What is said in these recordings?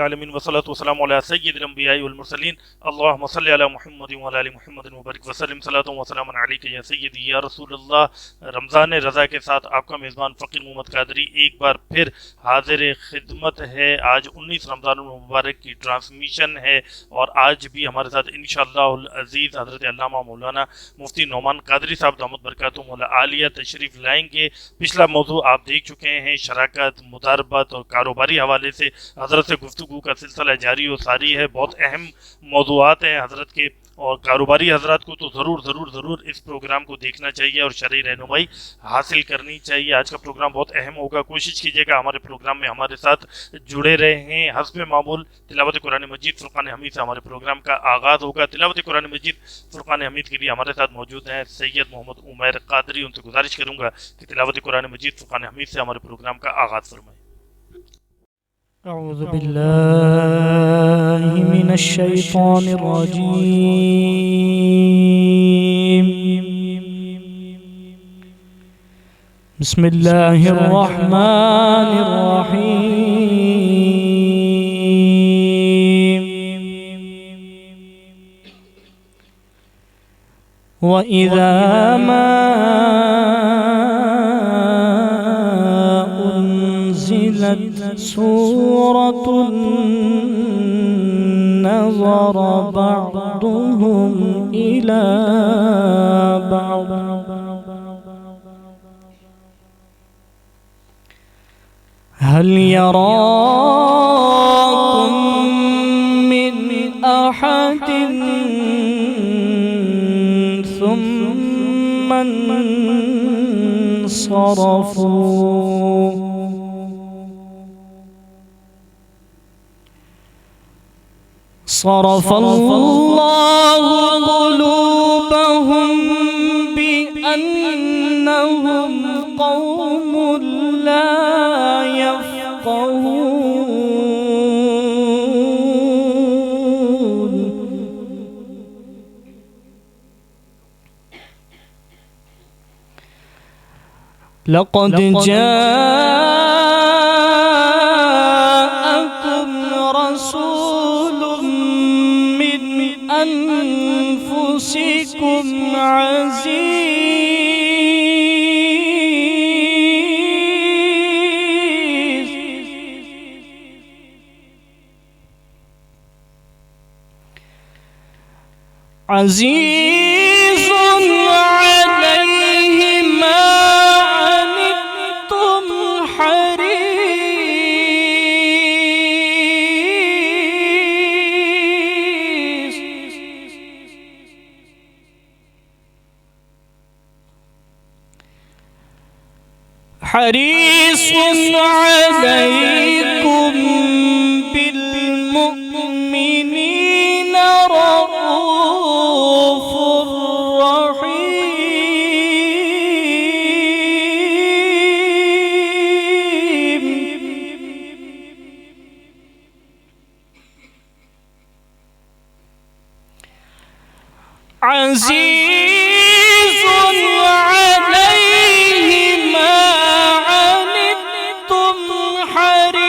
العالمین والصلاۃ والسلام علی سید الانبیاء والمرسلین اللہم صلی علی محمد وعلی آل محمد وبارک وسلم صلاۃ و سلام علیک یا سیدی یا رسول اللہ۔ رمضان رضا کے ساتھ آپ کا میزبان فقیر محمد قادری ایک بار پھر حاضر خدمت ہے۔ آج 19 رمضان المبارک کی ٹرانسمیشن ہے اور آج بھی ہمارے ساتھ انشاءاللہ العزیز حضرت علامہ مولانا مفتی نعمان قادری صاحب دامت برکاتہم العالیہ تشریف لائیں گے۔ پچھلا موضوع آپ دیکھ چکے ہیں، شراکت، مداربت اور کاروباری حوالے سے حضرت سے گفتگو کا سلسلہ جاری و ساری ہے۔ بہت اہم موضوعات ہیں حضرت کے، اور کاروباری حضرات کو تو ضرور اس پروگرام کو دیکھنا چاہیے اور شرعی رہنمائی حاصل کرنی چاہیے۔ آج کا پروگرام بہت اہم ہوگا، کوشش کیجیے گا ہمارے پروگرام میں ہمارے ساتھ جڑے رہیں۔ حسب معمول تلاوت قرآن مجید فرقان حمید سے ہمارے پروگرام کا آغاز ہوگا۔ تلاوت قرآن مجید فرقان حمید کے لیے ہمارے ساتھ موجود ہیں سید محمد عمیر قادری، ان سے گزارش کروں گا کہ تلاوت قرآن مجید فرقان حمید سے ہمارے پروگرام کا آغاز فرمائیں۔ اعوذ باللہ من الشیطان الرجیم، بسم اللہ الرحمن الرحیم۔ وَإِذَا مَا أُنزِلَتْ سورة نظر بعضهم إلى بعض هل يراكم من أحد ثم انصرفوا صرف اللہ قلوبهم بأنهم قوم لا يفقهون لقد جاءكم رسول من أنفسكم عزيز عليه ما عنتم حريص عليكم بالمؤمنين رؤوف رحيم عزيز عليه ما عنتم حريص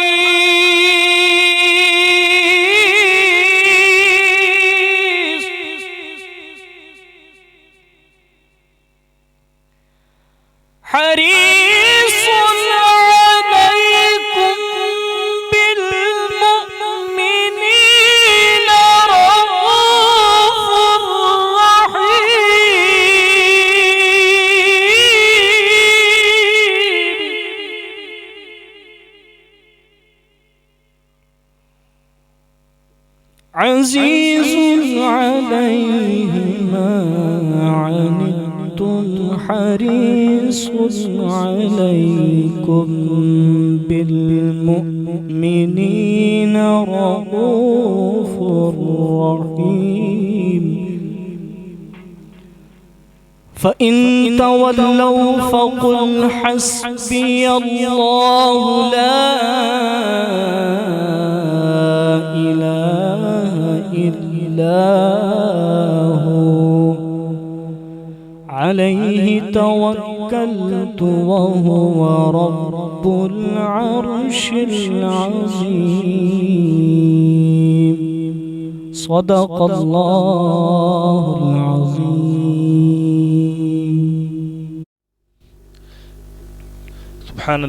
عليكم بالمؤمنين رؤوف رحيم عزيز عليه ما عنتم حريص عليكم بالمؤمنين رؤوف رحيم فإن تولوا فقل حسبي الله لا إله إلا هو عليه توكلت وهو رب رب العرش العظيم صدق الله العظيم. سبحان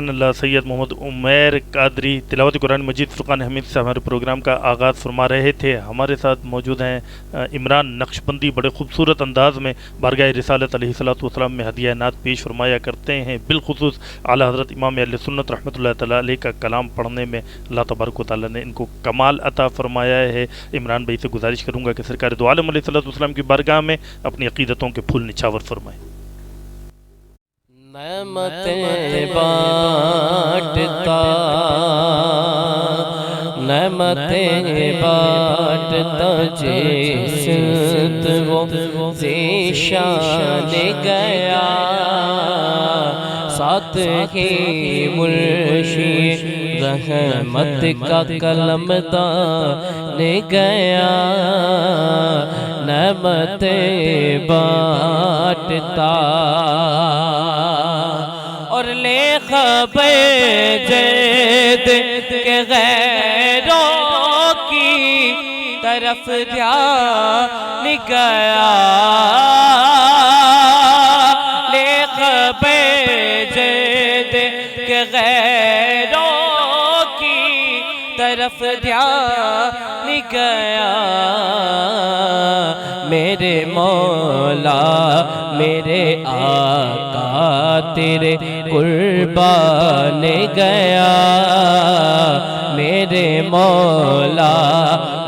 اللہ. سید محمد عمیر قادری تلاوت قرآن مجید فرقان حمید سے ہمارے پروگرام کا آغاز فرما رہے تھے. ہمارے ساتھ موجود ہیں عمران نقشبندی. بڑے خوبصورت انداز میں بارگاہ رسالت علیہ الصلوۃ والسلام میں ہدیہ نعت پیش فرمایا کرتے ہیں. بالخصوص اعلیٰ حضرت امام اہل سنت رحمۃ اللہ تعالیٰ علیہ کا کلام پڑھنے میں اللہ تبارک و تعالیٰ نے ان کو کمال عطا فرمایا ہے. عمران بھائی سے گزارش کروں گا کہ سرکار دو عالم علیہ الصلوۃ والسلام کی بارگاہ میں اپنی عقیدتوں کے پھول نچھاور فرمائیں. نعمتیں بانٹتا جسد وہ ذیشان گیا ساتھ ہی مرشد رحمت کا قلم دان گیا. نعمتیں بانٹتا اور لے خبر جد کے غیروں کی طرف دھیان گیا. لے خبر جد کے غیروں کی طرف دھیان گیا. میرے مولا میرے آقا تیرے قربان گیا. میرے مولا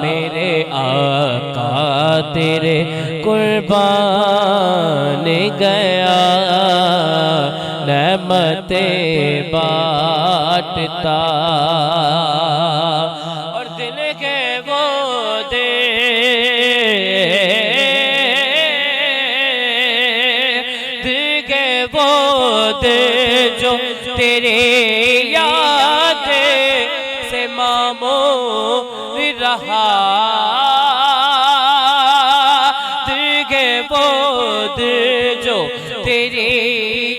میرے آقا تیرے قربان گیا. نعمتیں بانٹتا اور دل کے وہ دے جو تیرے یاد سے معمور رہا. دیگے بود جو تیری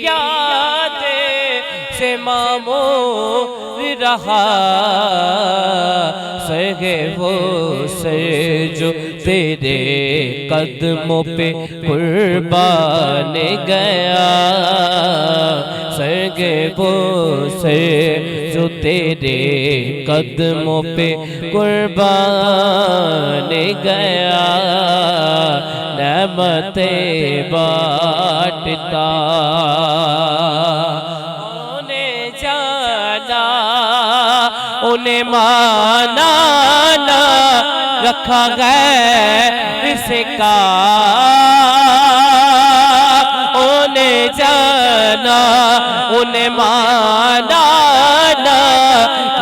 یاد سے معمور رہا. سگے وہ سر جو تیرے قدموں پہ قربان گیا. سگے وہ سر جو تیرے قدموں پہ قربان گیا. نعمتیں بانٹتا انہیں جانا انہیں مانا نہ رکھا غیر سے کا. انہیں جانا انہیں مانا نہ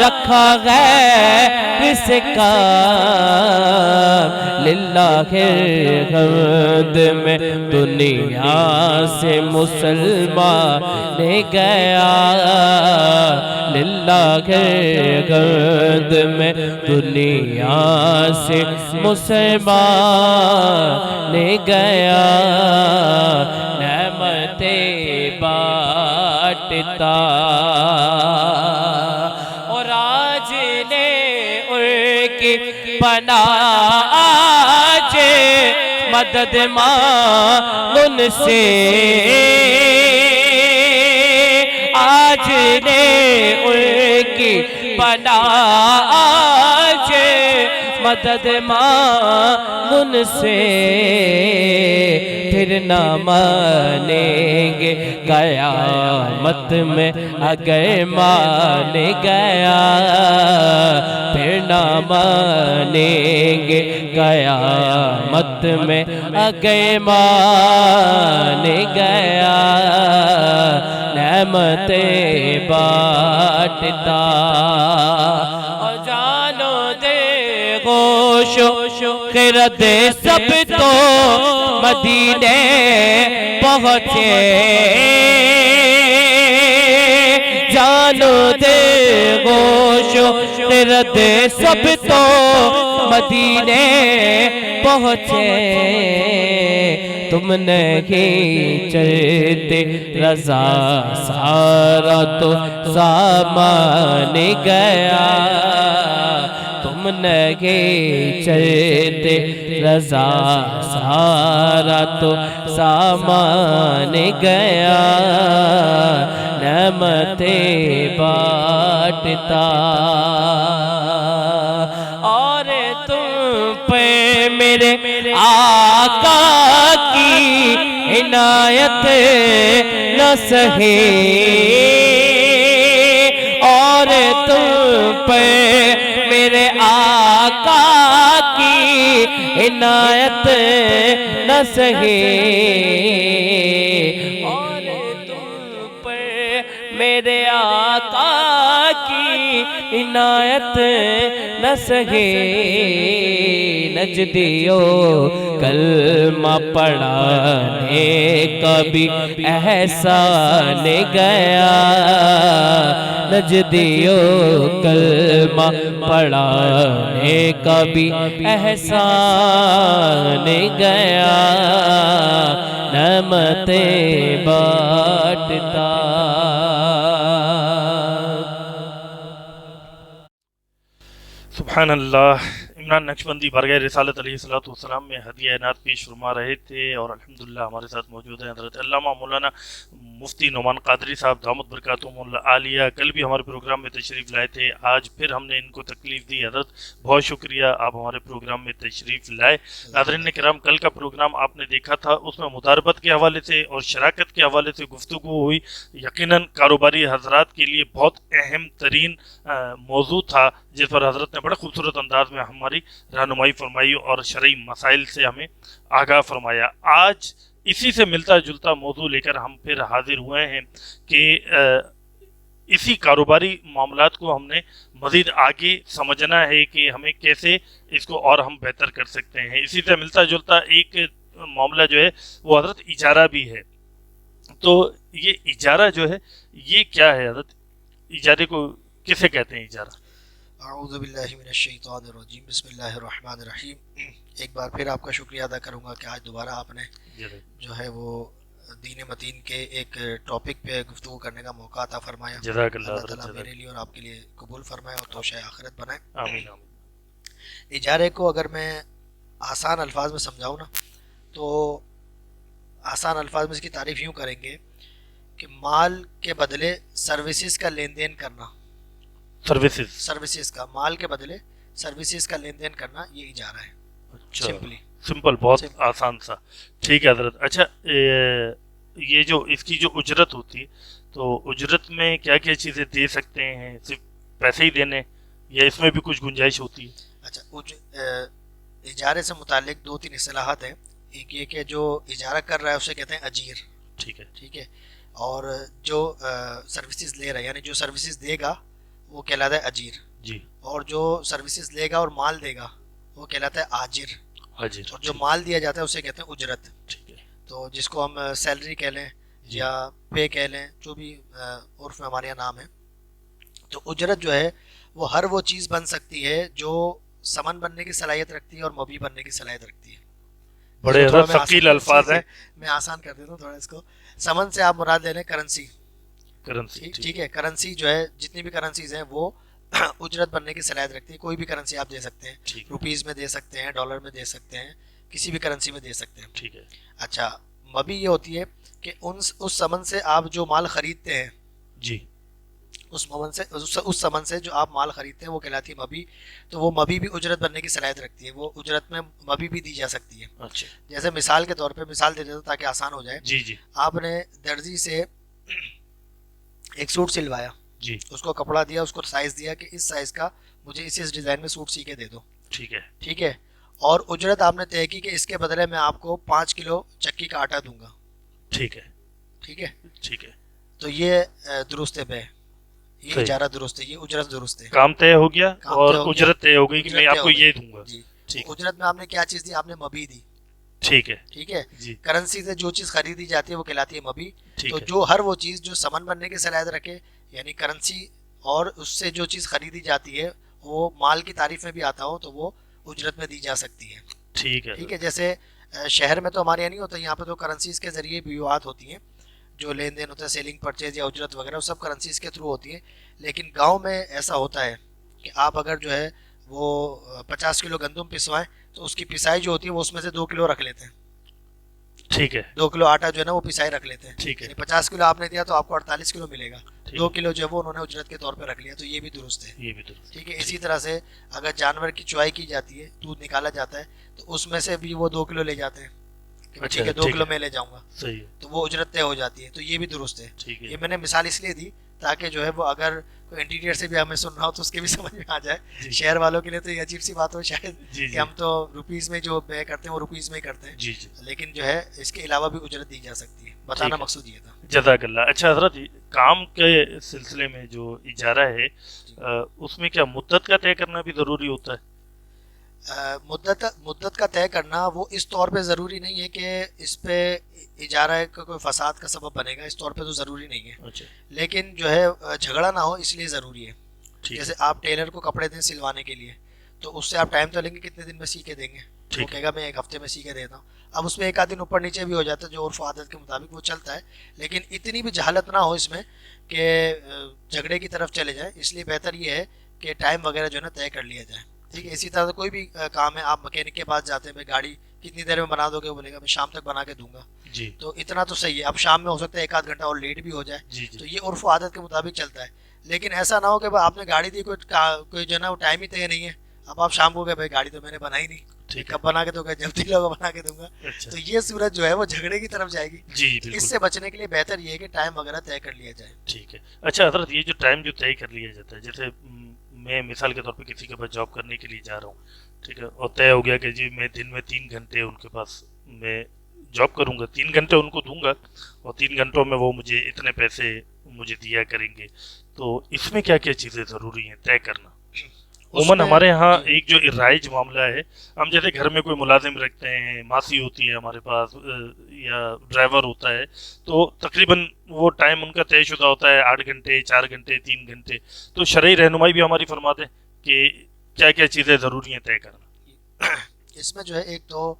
رکھا غیر سے کا. للہ الحمد میں دنیا سے مسلمان گیا. للہ الحمد میں دنیا سے مسلمان گیا. نعمتیں بانٹتا اور آج نے ان کی پناہ آج مدد مانگ ان سے. آج نے ان کی پناہ آج مدد مانگ ان سے. پھر نہ مانیں گے قیامت میں اگر مان گیا. پھر نہ مانیں گے قیامت میں اگر مان گیا. نعمتیں بانٹتا اور جانو دے گوش خرد سب تو مدینے پہنچے. جان جانو دے گوشو خرد سب تو مدینے پہنچے تم نہیں چلتے رضا سارا تو سامان گیا تم نہیں چلتے رضا سارا تو سامان گیا نعمتیں بانٹتا اور تم پہ میرے آقا کی عنایت نہ سہے اور تم پہ میرے آقا کی عنایت نہ سہے اور تم پہ میرے آقا کی عنایت نہ سہے نجدیو کلمہ پڑھانے کا بھی احسان گیا نجدیو کلمہ پڑھانے کا بھی احسان گیا نعمتیں بانٹتا سبحان اللہ. عمران نقشبندی بارگاہ رسالت علیہ السلام میں ہدیہ عنایت پیش فرما رہے تھے اور الحمدللہ ہمارے ساتھ موجود ہیں حضرت علامہ مولانا مفتی نعمان قادری صاحب دامت برکاتہم العالیہ. کل بھی ہمارے پروگرام میں تشریف لائے تھے, آج پھر ہم نے ان کو تکلیف دی. حضرت بہت شکریہ آپ ہمارے پروگرام میں تشریف لائے. ناظرین کرام, کل کا پروگرام آپ نے دیکھا تھا, اس میں مداربت کے حوالے سے اور شراکت کے حوالے سے گفتگو ہوئی. یقیناً کاروباری حضرات کے لیے بہت اہم ترین موضوع تھا جس پر حضرت نے بڑے خوبصورت انداز میں ہماری رہنمائی فرمائی اور شرعی مسائل سے ہمیں آگاہ فرمایا. آج اسی سے ملتا جلتا موضوع لے کر ہم پھر حاضر ہوئے ہیں کہ اسی کاروباری معاملات کو ہم نے مزید آگے سمجھنا ہے کہ ہمیں کیسے اس کو اور ہم بہتر کر سکتے ہیں. اسی سے ملتا جلتا ایک معاملہ جو ہے وہ حضرت اجارہ بھی ہے. تو یہ اجارہ جو ہے یہ کیا ہے حضرت؟ اجارے کو کسے کہتے ہیں اجارہ؟ اعوذ باللہ من الشیطان الرجیم بسم اللہ الرحمن الرحیم. ایک بار پھر آپ کا شکریہ ادا کروں گا کہ آج دوبارہ آپ نے جو ہے وہ دین متین کے ایک ٹاپک پہ گفتگو کرنے کا موقع عطا فرمایا. جزاک اللہ تعالیٰ میرے لیے اور آپ کے لیے قبول فرمائے اور توشہ آخرت بنائے. آمین آمین. اجارے کو اگر میں آسان الفاظ میں سمجھاؤں نا تو آسان الفاظ میں اس کی تعریف یوں کریں گے کہ مال کے بدلے سروسز کا لین دین کرنا. سروسز کا مال کے بدلے سروسز کا لین دین کرنا یہ اجارہ ہے. سمپل, بہت آسان سا. ٹھیک ہے حضرت. اچھا, یہ جو اس کی جو اجرت ہوتی ہے تو اجرت میں کیا کیا چیزیں دے سکتے ہیں؟ صرف پیسے ہی دینے یا اس میں بھی کچھ گنجائش ہوتی ہے؟ اچھا, اجارے سے متعلق 2-3 اصطلاحات ہیں. ایک یہ کہ جو اجارہ کر رہا ہے اسے کہتے ہیں اجیر. ٹھیک ہے. اور جو سروسز لے رہا ہے یعنی جو سروسز دے گا وہ کہلاتا ہے اجیر. جی. اور جو سروسز لے گا اور مال دے گا وہ کہلاتا ہے آجر. اور جو مال دیا جاتا ہے اسے کہتے ہیں اجرت. ٹھیک ہے. تو جس کو ہم سیلری کہہ لیں یا پے کہہ لیں, جو بھی عرف میں ہمارے یہاں نام ہے. تو اجرت جو ہے وہ ہر وہ چیز بن سکتی ہے جو سمن بننے کی صلاحیت رکھتی ہے اور مبیع بننے کی صلاحیت رکھتی ہے. بڑے ثقیل الفاظ ہیں, میں آسان کر دیتا ہوں تھوڑا اس کو. سمن سے آپ مراد لے لیں کرنسی. ٹھیک ہے. کرنسی جو ہے جتنی بھی کرنسیز ہیں وہ اجرت بننے کی صلاحیت رکھتی ہے. کوئی بھی کرنسی آپ دے سکتے ہیں, روپیز میں دے سکتے ہیں, ڈالر میں دے سکتے ہیں, کسی بھی کرنسی میں دے سکتے ہیں. ٹھیک ہے. اچھا, مبیع یہ ہوتی ہے کہ اس سمن سے آپ جو مال خریدتے ہیں جی, اس سمن سے جو آپ مال خریدتے ہیں وہ کہلاتی ہے مبیع. تو وہ مبیع بھی اجرت بننے کی صلاحیت رکھتی ہے. وہ اجرت میں مبیع بھی دی جا سکتی ہے. اچھا. جیسے مثال کے طور پہ مثال دے دیتا ہوں تاکہ آسان ہو جائے. جی. آپ نے درزی سے ایک سوٹ سلوایا. جی. اس کو کپڑا دیا, اس کو سائز دیا کہ اس سائز کا مجھے اس ڈیزائن میں سوٹ سی کے دے دو. ٹھیک ہے. اور اجرت آپ نے طے کی کہ اس کے بدلے میں آپ کو 5 کلو چکی کا آٹا دوں گا. ٹھیک ہے. تو یہ درست بے, یہ اجارہ درست ہے, یہ اجرت درست ہے. کام طے ہو گیا اور اجرت طے ہو گئی کہ میں آپ کو یہ دوں گا. جی. اجرت میں آپ نے کیا چیز دی؟ آپ نے مبیع دی. ٹھیک ہے. کرنسی سے جو چیز خریدی جاتی ہے وہ کہلاتی ہے مبیع. تو جو ہر وہ چیز جو سمن بننے کی صلاحیت رکھے یعنی کرنسی اور اس سے جو چیز خریدی جاتی ہے وہ مال کی تعریف میں بھی آتا ہو تو وہ اجرت میں دی جا سکتی ہے. ٹھیک ہے. جیسے شہر میں تو ہمارے یہاں نہیں ہوتا, یہاں پہ تو کرنسیز کے ذریعے بیوعات ہوتی ہیں, جو لین دین ہوتا ہے سیلنگ پرچیز یا اجرت وغیرہ وہ سب کرنسیز کے تھرو ہوتی ہے. لیکن گاؤں میں ایسا ہوتا ہے کہ آپ اگر جو ہے وہ 50 کلو گندم پسوائیں تو اس کی پسائی جو ہوتی ہے وہ اس میں سے 2 کلو رکھ لیتے ہیں. ٹھیک ہے. 2 کلو آٹا جو ہے نا وہ پسائی رکھ لیتے ہیں. ٹھیک ہے. یعنی 50 کلو آپ نے دیا تو آپ کو 48 کلو ملے گا, 2 کلو جو ہے وہ انہوں نے اجرت کے طور پہ رکھ لیا, تو یہ بھی درست ہے. یہ بھی درست. ٹھیک ہے. اسی طرح سے اگر جانور کی چوائی کی جاتی ہے, دودھ نکالا جاتا ہے, تو اس میں سے بھی وہ 2 کلو لے جاتے ہیں کہ ٹھیک ہے 2 کلو میں لے جاؤں گا, صحیح ہے, تو وہ اجرت طے ہو جاتی ہے. تو یہ بھی درست ہے. ٹھیک ہے. یہ میں نے مثال اس لیے دی تاکہ جو ہے وہ اگر کوئی انٹیریئر سے بھی ہمیں سن رہا ہو تو اس کے بھی سمجھ میں آ جائے. شہر والوں کے لیے تو یہ عجیب سی بات ہو شاید کہ ہم تو روپیز میں جو بے کرتے ہیں وہ روپیز میں ہی کرتے ہیں, لیکن جو ہے اس کے علاوہ بھی اجرت دی جا سکتی ہے. بتانا مقصود یہ تھا. جزاک اللہ. اچھا حضرت, کام کے سلسلے میں جو اجارہ ہے اس میں کیا مدت کا طے کرنا بھی ضروری ہوتا ہے؟ مدت کا طے کرنا وہ اس طور پہ ضروری نہیں ہے کہ اس پہ اجارہ کا کوئی فساد کا سبب بنے گا, اس طور پہ تو ضروری نہیں ہے. لیکن جو ہے جھگڑا نہ ہو اس لیے ضروری ہے. جیسے آپ ٹیلر کو کپڑے دیں سلوانے کے لیے, تو اس سے آپ ٹائم تو لیں گے کتنے دن میں سی کے دیں گے, وہ کہے گا میں 1 ہفتے میں سی کے دیتا ہوں. اب اس میں 1 آدھ دن اوپر نیچے بھی ہو جاتا ہے جو عرف و عادت کے مطابق وہ چلتا ہے, لیکن اتنی بھی جہالت نہ ہو اس میں کہ جھگڑے کی طرف چلے جائیں. اس لیے بہتر یہ ہے کہ ٹائم وغیرہ جو ہے نا طے کر لیا جائے. ٹھیک ہے. اسی طرح سے کوئی بھی کام ہے, آپ مکینک کے پاس جاتے ہیں, بھائی گاڑی کتنی دیر میں بنا دو گے, وہ بولے گا میں شام تک بنا کے دوں گا. تو اتنا تو صحیح ہے. اب شام میں ہو سکتا ہے 1 آدھ گھنٹہ اور لیٹ بھی ہو جائے, تو یہ عرف و عادت کے مطابق چلتا ہے. لیکن ایسا نہ ہو کہ آپ نے گاڑی دی, کوئی جو ہے نا وہ ٹائم ہی طے نہیں ہے, اب آپ شام کو گئے بھائی گاڑی تو میں نے بنائی نہیں, کب بنا کے دوں گا, جب دل ہوگا بنا کے دوں گا. تو یہ صورت جو ہے وہ جھگڑے کی طرف جائے گی. اس سے بچنے کے لیے بہتر یہ ہے کہ ٹائم وغیرہ طے کر لیا جائے. ٹھیک ہے. اچھا حضرت, یہ جو ٹائم جو طے کر لیا جاتا ہے, جیسے میں مثال کے طور پہ کسی کے پاس جاب کرنے کے لیے جا رہا ہوں, ٹھیک ہے, اور طے ہو گیا کہ جی میں دن میں 3 گھنٹے ان کے پاس میں جاب کروں گا, 3 گھنٹے ان کو دوں گا اور 3 گھنٹوں میں وہ مجھے اتنے پیسے مجھے دیا کریں گے. تو اس میں کیا کیا چیزیں ضروری ہیں طے کرنا؟ عموماً ہمارے ہاں ایک جو رائج معاملہ ہے, ہم جیسے گھر میں کوئی ملازم رکھتے ہیں, ماسی ہوتی ہے ہمارے پاس یا ڈرائیور ہوتا ہے, تو تقریباً وہ ٹائم ان کا طے شدہ ہوتا ہے 8 گھنٹے 4 گھنٹے 3 گھنٹے. تو شرعی رہنمائی بھی ہماری فرما دیں کہ کیا کیا چیزیں ضروری ہیں طے کرنا. اس میں جو ہے ایک تو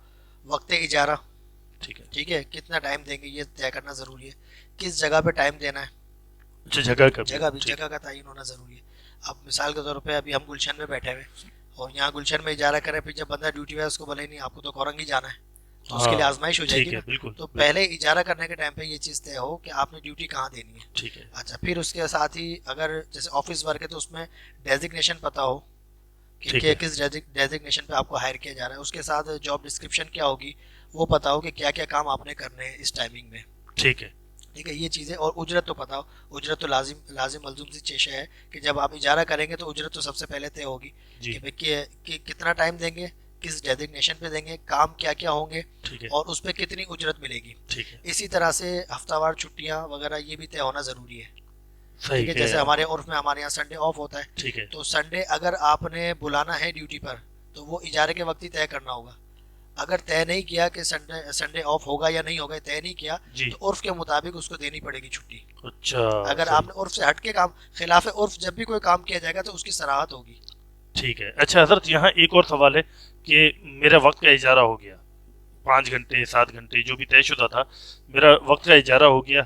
وقت اجارہ, ٹھیک ہے, کتنا ٹائم دیں گے یہ طے کرنا ضروری ہے. کس جگہ پہ ٹائم دینا ہے, جگہ کا تعین ہونا ضروری ہے. اب مثال کے طور پہ ابھی ہم گلشن میں بیٹھے ہوئے اور یہاں گلشن میں اجارہ کریں, پھر جب بندہ ڈیوٹی پہ ہے اس کو بولے نہیں آپ کو تو کورنگ ہی جانا ہے, تو اس کے لیے آزمائش ہو جائے گی. تو پہلے اجارہ کرنے کے ٹائم پہ یہ چیز طے ہو کہ آپ نے ڈیوٹی کہاں دینی ہے. اچھا, پھر اس کے ساتھ ہی اگر جیسے آفس ورک ہے تو اس میں ڈیزگنیشن پتہ ہو کہ کس ڈیزگنیشن پہ آپ کو ہائر کیا جا رہا ہے. اس کے ساتھ جاب ڈسکرپشن کیا ہوگی وہ پتہ ہو کہ کیا کیا کام آپ نے کرنے ہیں اس ٹائمنگ میں. ٹھیک ہے, یہ چیزیں. اور اجرت تو پتہ ہو, اجرت تو لازم ملزوم سی چیز ہے کہ جب آپ اجارہ کریں گے تو اجرت تو سب سے پہلے طے ہوگی کہ کتنا ٹائم دیں گے, کس ڈیزگنیشن پہ دیں گے, کام کیا کیا ہوں گے, اور اس پہ کتنی اجرت ملے گی. اسی طرح سے ہفتہ وار چھٹیاں وغیرہ یہ بھی طے ہونا ضروری ہے. ٹھیک ہے, جیسے ہمارے عرف میں ہمارے یہاں سنڈے آف ہوتا ہے, تو سنڈے اگر آپ نے بلانا ہے ڈیوٹی پر تو وہ اجارے کے وقت ہی طے کرنا ہوگا. اگر طے نہیں کیا کہ سنڈے آف ہوگا یا نہیں ہوگا, طے نہیں کیا تو عرف کے مطابق اس کو دینی پڑے گی چھٹی. اچھا, اگر آپ نے عرف سے ہٹ کے کام, خلاف عرف جب بھی کوئی کام کیا جائے گا تو اس کی صراحت ہوگی. ٹھیک ہے. اچھا حضرت, یہاں ایک اور سوال ہے کہ میرا وقت کا اجارہ ہو گیا 5 گھنٹے 7 گھنٹے جو بھی طے شدہ تھا, میرا وقت کا اجارہ ہو گیا,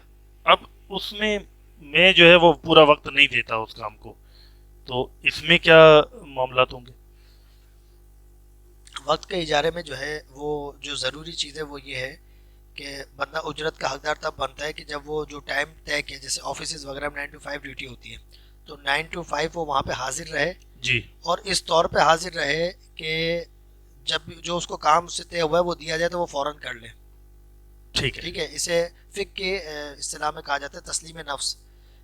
اب اس میں جو ہے وہ پورا وقت نہیں دیتا اس کام کو, تو اس میں کیا معاملات ہوں گے؟ وقت کے اجارے میں جو ہے وہ جو ضروری چیز ہے وہ یہ ہے کہ بندہ اجرت کا حقدار تب بنتا ہے کہ جب وہ جو ٹائم طے کیا, جیسے آفیسز وغیرہ میں 9 to 5 ڈیوٹی ہوتی ہے, تو 9 to 5 وہ وہاں پہ حاضر رہے, اور اس طور پہ حاضر رہے کہ جب جو اس کو کام سے طے ہوا ہے وہ دیا جائے تو وہ فوراً کر لے. ٹھیک ہے. اسے فقہ کے اصطلاح میں کہا جاتا ہے تسلیم نفس,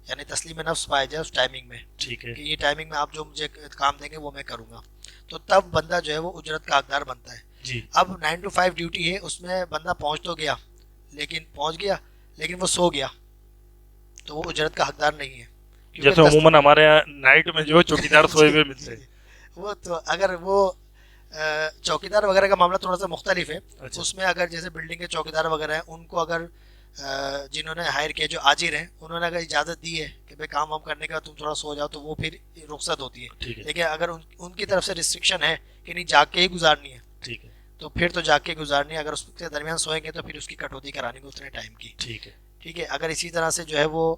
یعنی تسلیم نفس پایا جائے اس ٹائمنگ میں. ٹھیک ہے, کہ یہ ٹائمنگ میں آپ جو مجھے کام دیں گے وہ میں کروں گا, تو تب بندہ جو ہے وہ اجرت کا حقدار بنتا ہے. اب 9 to 5 ڈیوٹی ہے, اس میں بندہ پہنچ تو گیا لیکن وہ سو گیا, تو وہ اجرت کا حقدار نہیں ہے. جیسے عموماً ہمارے یہاں نائٹ میں جو چوکیدار سوئے ہوئے ملتے ہیں, وہ تو اگر وہ چوکیدار وغیرہ کا معاملہ تھوڑا سا مختلف ہے. اس میں اگر جیسے بلڈنگ کے چوکیدار وغیرہ ہیں ان کو اگر جنہوں نے ہائر کیا جو آجر ہیں انہوں نے اگر اجازت دی ہے کہ بھائی کام وام کرنے کا تم تھوڑا سو جاؤ تو وہ پھر رخصت ہوتی ہے. لیکن اگر ان کی طرف سے ریسٹرکشن ہے کہ نہیں جاگ کے ہی گزارنی ہے, ٹھیک ہے, تو پھر تو جاگ کے گزارنی ہے. اگر اس کے درمیان سوئیں گے تو پھر اس کی کٹوتی کرانی کو اتنے ٹائم کی, ٹھیک ہے, ٹھیک ہے. اگر اسی طرح سے جو ہے وہ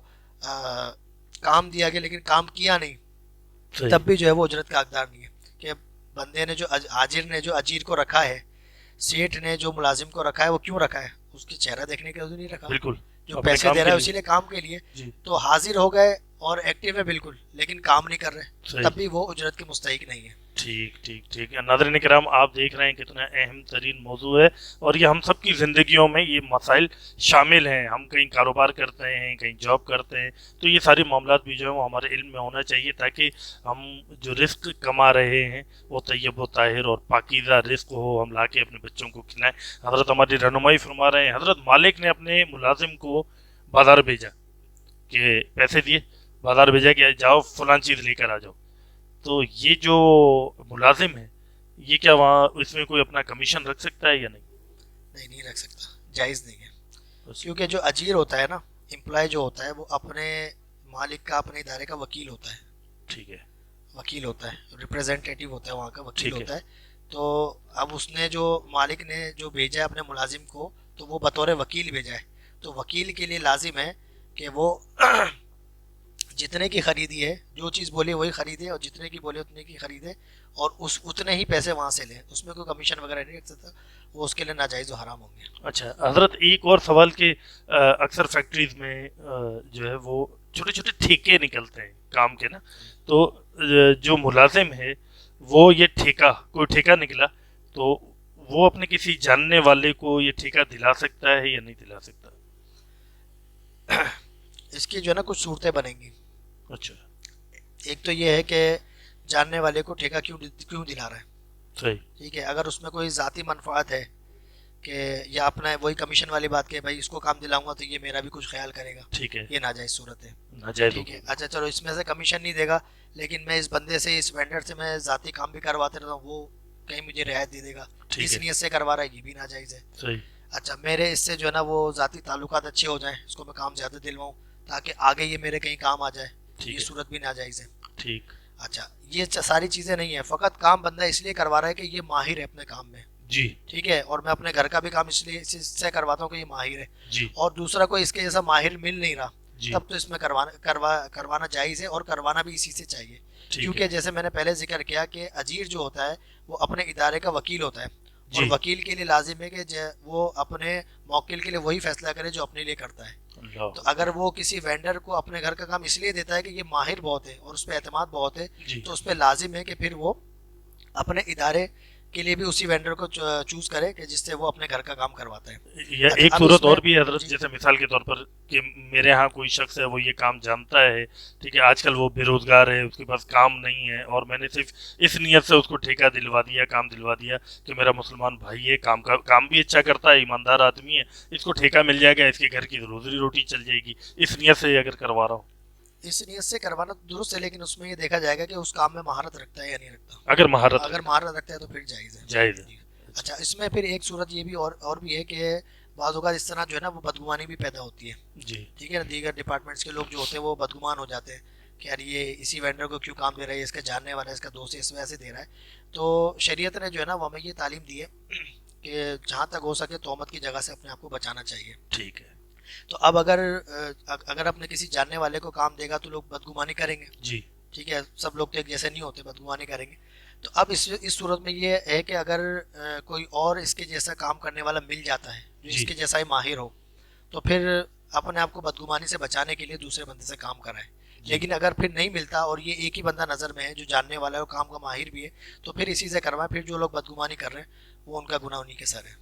کام دیا گیا لیکن کام کیا نہیں, تب بھی جو ہے وہ اجرت کا حقدار نہیں ہے. کہ بندے نے جو آجر نے جو اجیر کو رکھا ہے, سیٹھ نے جو ملازم کو رکھا ہے, وہ کیوں رکھا ہے؟ اس کی چہرہ دیکھنے کے لیے نہیں رکھا, بالکل, جو پیسے دے رہا ہے اسی لیے کام کے لیے. تو حاضر ہو گئے اور ایکٹیو ہے بالکل, لیکن کام نہیں کر رہے, تب بھی وہ اجرت کے مستحق نہیں ہے. ٹھیک ٹھیک ٹھیک ہے. ناظرین کرام, آپ دیکھ رہے ہیں کتنا اہم ترین موضوع ہے, اور یہ ہم سب کی زندگیوں میں یہ مسائل شامل ہیں. ہم کہیں کاروبار کرتے ہیں, کہیں جاب کرتے ہیں, تو یہ سارے معاملات بھی جو ہے وہ ہمارے علم میں ہونا چاہیے, تاکہ ہم جو رزق کما رہے ہیں وہ طیب و طاہر اور پاکیزہ رزق ہو, ہم لا کے اپنے بچوں کو کھلائیں. حضرت ہماری رہنمائی فرما رہے ہیں, حضرت مالک نے اپنے ملازم کو بازار بھیجا, کہ پیسے دیے, بازار بھیجا کہ جاؤ فلاں چیز لے کر آ جاؤ. تو یہ جو ملازم ہے, یہ کیا وہاں اس میں کوئی اپنا کمیشن رکھ سکتا ہے یا نہیں؟ نہیں رکھ سکتا, جائز نہیں ہے. کیونکہ جو اجیر ہوتا ہے نا, امپلائی جو ہوتا ہے, وہ اپنے مالک کا, اپنے ادارے کا وکیل ہوتا ہے, ٹھیک ہے, وکیل ہوتا ہے, ریپریزنٹیٹیو ہوتا ہے, وہاں کا وکیل ہوتا ہے. تو اب اس نے جو مالک نے جو بھیجا ہے اپنے ملازم کو, تو وہ بطور وکیل بھیجا ہے. تو وکیل کے لیے لازم ہے کہ وہ جتنے کی خریدی ہے, جو چیز بولی وہی خریدے, اور جتنے کی بولی اتنے کی خریدے, اور اتنے ہی پیسے وہاں سے لیں. اس میں کوئی کمیشن وغیرہ نہیں رکھ سکتا, وہ اس کے لیے ناجائز و حرام ہوں گے. اچھا حضرت, ایک اور سوال کہ اکثر فیکٹریز میں جو ہے وہ چھوٹے چھوٹے ٹھیکے نکلتے ہیں کام کے نا, تو جو ملازم ہے وہ یہ ٹھیکہ, کوئی ٹھیکہ نکلا تو وہ اپنے کسی جاننے والے کو یہ ٹھیکہ دلا سکتا ہے یا نہیں دلا سکتا؟ اس کی جو ہے نا کچھ صورتیں بنیں گی. اچھا, ایک تو یہ ہے کہ جاننے والے کو ٹھیکہ کیوں دلا رہا ہے, صحیح, ٹھیک ہے. اگر اس میں کوئی ذاتی منفعت ہے کہ یا اپنا وہی کمیشن والی بات کہ بھائی اس کو کام دلاؤں گا تو یہ میرا بھی کچھ خیال کرے گا, ٹھیک ہے, یہ ناجائز صورت ہے, ناجائز, ٹھیک ہے. اچھا چلو, اس میں سے کمیشن نہیں دے گا, لیکن میں اس بندے سے, اس وینڈر سے میں ذاتی کام بھی کرواتے رہتا ہوں, وہ کہیں مجھے رعایت دے دے گا, اس نیت سے کروا رہا ہے, یہ بھی ناجائز ہے, صحیح. اچھا, میرے اس سے جو ہے نا وہ ذاتی تعلقات اچھے ہو جائیں, اس کو میں کام زیادہ دلواؤں تاکہ آگے یہ میرے کہیں کام آ جائے, یہ صورت بھی ناجائز ہے, ٹھیک. اچھا, یہ ساری چیزیں نہیں ہیں, فقط کام بندہ اس لیے کروا رہا ہے کہ یہ ماہر ہے اپنے کام میں, جی, ٹھیک ہے, اور میں اپنے گھر کا بھی کام اس لیے اس سے کرواتا ہوں کہ یہ ماہر ہے, جی, اور دوسرا کوئی اس کے جیسا ماہر مل نہیں رہا, جی, تب تو اس میں کروانا جائز ہے, اور کروانا بھی اسی سے چاہیے. کیونکہ جیسے میں نے پہلے ذکر کیا کہ اجیر جو ہوتا ہے وہ اپنے ادارے کا وکیل ہوتا ہے, اور وکیل کے لیے لازم ہے کہ وہ اپنے موکل کے لیے وہی فیصلہ کرے جو اپنے لیے کرتا ہے. تو اگر وہ کسی وینڈر کو اپنے گھر کا کام اس لیے دیتا ہے کہ یہ ماہر بہت ہے اور اس پہ اعتماد بہت ہے, تو اس پہ لازم ہے کہ پھر وہ اپنے ادارے کے لیے بھی اسی وینڈر کو چوز کرے کہ جس سے وہ اپنے گھر کا کام کرواتا ہے. یا ایک صورت اور بھی ہے حضرت, جیسے مثال کے طور پر کہ میرے ہاں کوئی شخص ہے, وہ یہ کام جانتا ہے, ٹھیک ہے, آج کل وہ بے روزگار ہے, اس کے پاس کام نہیں ہے, اور میں نے صرف اس نیت سے اس کو ٹھیکہ دلوا دیا, کام دلوا دیا کہ میرا مسلمان بھائی ہے, کام بھی اچھا کرتا ہے, ایماندار آدمی ہے, اس کو ٹھیکہ مل جائے گا, اس کے گھر کی روزی روٹی چل جائے گی, اس نیت سے اگر کروا رہا ہوں, اس نیت سے کروانا درست ہے, لیکن اس میں یہ دیکھا جائے گا کہ اس کام میں مہارت رکھتا ہے یا نہیں رکھتا. اگر مہارت رکھتا ہے تو پھر جائز ہے, جائز ہے. اچھا, اس میں پھر ایک صورت یہ بھی اور بھی ہے کہ بعض اوقات اس طرح جو ہے نا وہ بدگمانی بھی پیدا ہوتی ہے, جی, ٹھیک ہے نا. دیگر ڈپارٹمنٹس کے لوگ جو ہوتے ہیں وہ بدگمان ہو جاتے ہیں کہ یار یہ اسی وینڈر کو کیوں کام دے رہا ہے, اس کا جاننے والا ہے, اس کا دوست ہے, اس وجہ سے دے رہا ہے. تو شریعت نے جو ہے نا وہ ہمیں یہ تعلیم دی ہے کہ جہاں تک ہو سکے تہمت کی جگہ سے اپنے آپ کو بچانا چاہیے, ٹھیک ہے. تو اب اگر اپنے کسی جاننے والے کو کام دے گا تو لوگ بدگمانی کریں گے, جی, ٹھیک ہے, سب لوگ تو ایک جیسے نہیں ہوتے, بدگمانی کریں گے. تو اب اس صورت میں یہ ہے کہ اگر کوئی اور اس کے جیسا کام کرنے والا مل جاتا ہے جو اس کے جیسا ہی ماہر ہو, تو پھر اپنے آپ کو بدگمانی سے بچانے کے لیے دوسرے بندے سے کام کرائے. لیکن اگر پھر نہیں ملتا اور یہ ایک ہی بندہ نظر میں ہے جو جاننے والا ہے, وہ کام کا ماہر بھی ہے, تو پھر اسی سے کروائیں. پھر جو لوگ بدگمانی کر رہے ہیں وہ ان کا گناہ انہی کے سر ہے.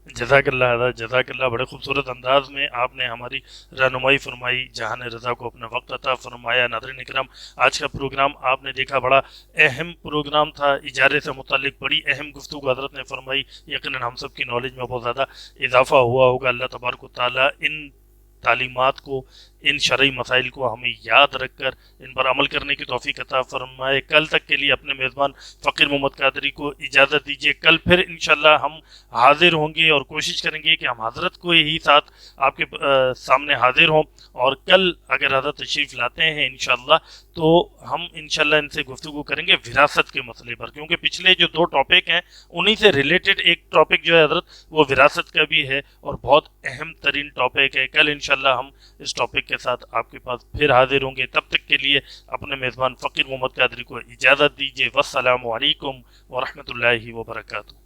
جزاک اللہ حضرت, جزاک اللہ. بڑے خوبصورت انداز میں آپ نے ہماری رہنمائی فرمائی, جہان رضا کو اپنا وقت عطا فرمایا. ناظرین اکرام, آج کا پروگرام آپ نے دیکھا بڑا اہم پروگرام تھا, اجارے سے متعلق بڑی اہم گفتگو حضرت نے فرمائی. یقیناً ہم سب کی نالج میں بہت زیادہ اضافہ ہوا ہوگا. اللہ تبارک و تعالیٰ ان تعلیمات کو، ان شرعی مسائل کو ہمیں یاد رکھ کر ان پر عمل کرنے کی توفیق عطا فرمائے۔ کل تک کے لیے اپنے میزبان فقیر محمد قادری کو اجازت دیجیے۔ کل پھر انشاءاللہ ہم حاضر ہوں گے اور کوشش کریں گے کہ ہم حضرت کو ہی ساتھ آپ کے سامنے حاضر ہوں، اور کل اگر حضرت تشریف لاتے ہیں انشاءاللہ تو ہم انشاءاللہ ان سے گفتگو کریں گے وراثت کے مسئلے پر، کیونکہ پچھلے جو 2 ٹاپک ہیں انہی سے ریلیٹڈ ایک ٹاپک جو ہے حضرت وہ وراثت کا بھی ہے اور بہت اہم ترین ٹاپک ہے۔ کل انشاءاللہ ہم اس ٹاپک کے ساتھ آپ کے پاس پھر حاضر ہوں گے۔ تب تک کے لیے اپنے میزبان فقیر محمد قادری کو اجازت دیجیے۔ والسلام علیکم ورحمۃ اللہ وبرکاتہ۔